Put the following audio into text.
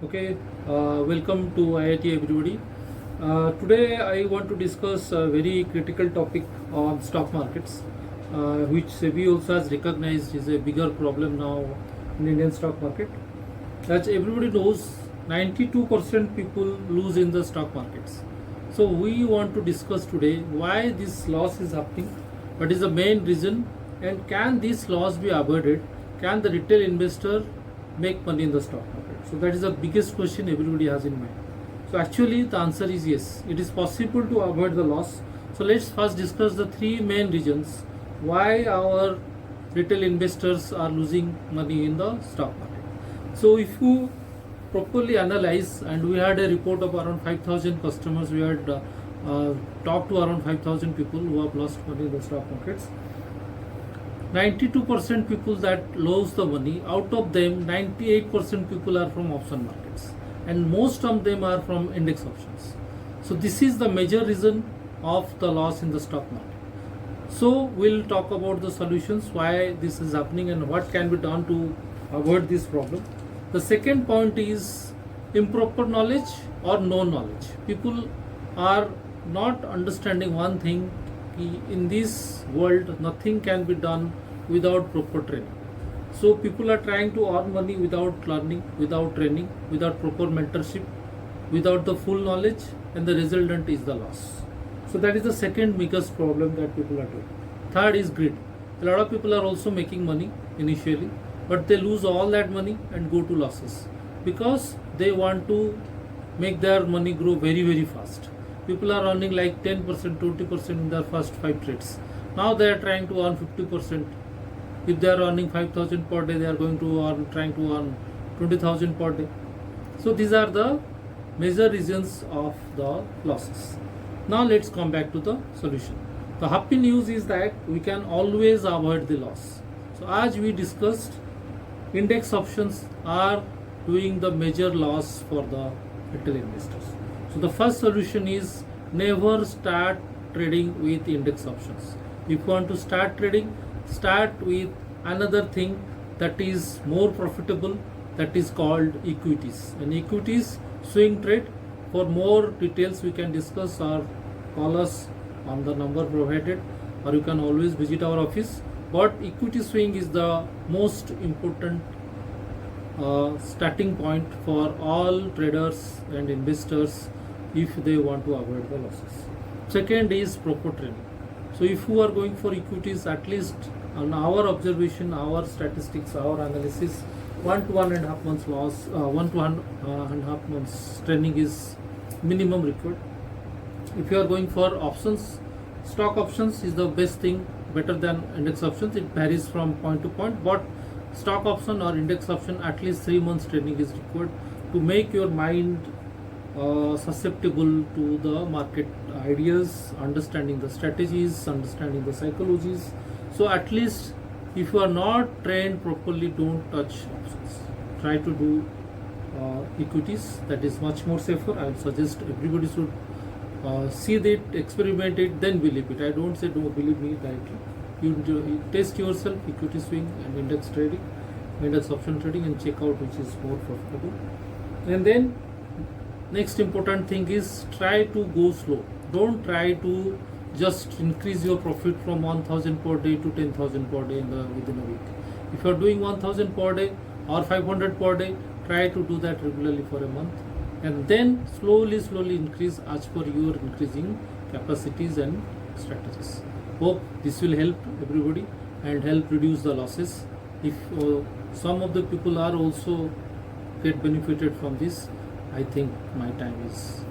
Okay, welcome to IIT everybody. Today I want to discuss a very critical topic on stock markets, which SEBI also has recognized is a bigger problem now in Indian stock market. As everybody knows, 92% people lose in the stock markets. So we want to discuss today why this loss is happening, what is the main reason, and can this loss be avoided? Can the retail investor make money in the stock market? So that is the biggest question everybody has in mind. So actually the answer is yes. It is possible to avoid the loss. So let's first discuss the three main reasons why our retail investors are losing money in the stock market. So if you properly analyze, and we had a report of around 5,000 customers, we had talked to around 5,000 people who have lost money in the stock markets. 92% people that lose the money, out of them 98% people are from option markets, and most of them are from index options. So this is the major reason of the loss in the stock market. So we'll talk about the solutions, why this is happening and what can be done to avoid this problem. The second point is improper knowledge or no knowledge. People are not understanding one thing: in this world nothing can be done without proper training. So people are trying to earn money without learning, without training, without proper mentorship, without the full knowledge, and the resultant is the loss. So that is the second biggest problem that people are doing. Third is greed. A lot of people are also making money initially, but they lose all that money and go to losses because they want to make their money grow very very fast. People are earning like 10%, 20% in their first 5 trades. Now they are trying to earn 50%. If they are earning 5,000 per day, they are going to trying to earn 20,000 per day. So these are the major reasons of the losses. Now let's come back to the solution. The happy news is that we can always avoid the loss. So as we discussed, index options are doing the major loss for the retail investors. So the first solution is never start trading with index options. If you want to start trading, start with another thing that is more profitable, that is called equities. And equities swing trade. For more details we can discuss or call us on the number provided, or you can always visit our office. But equity swing is the most important starting point for all traders and investors if they want to avoid the losses. Second is proper training. So if you are going for equities, at least on our observation, our statistics, our analysis, 1 to 1.5 months loss, 1 to 1.5 months training is minimum required. If you are going for options, stock options is the best thing, better than index options. It varies from point to point, but stock option or index option, at least 3 months training is required to make your mind susceptible to the market ideas, understanding the strategies, understanding the psychologies. So at least if you are not trained properly, don't touch options. Try to do equities. That is much more safer. I would suggest everybody should see that, experiment it, then believe it. I don't say don't believe me directly. You test yourself, equity swing and index trading, index option trading, and check out which is more profitable. And then next important thing is try to go slow. Don't try to just increase your profit from 1,000 per day to 10,000 per day within a week. If you are doing 1,000 per day or 500 per day, try to do that regularly for a month, and then slowly increase as per your increasing capacities and strategies. Hope this will help everybody and help reduce the losses. If some of the people are also get benefited from this, I think my time is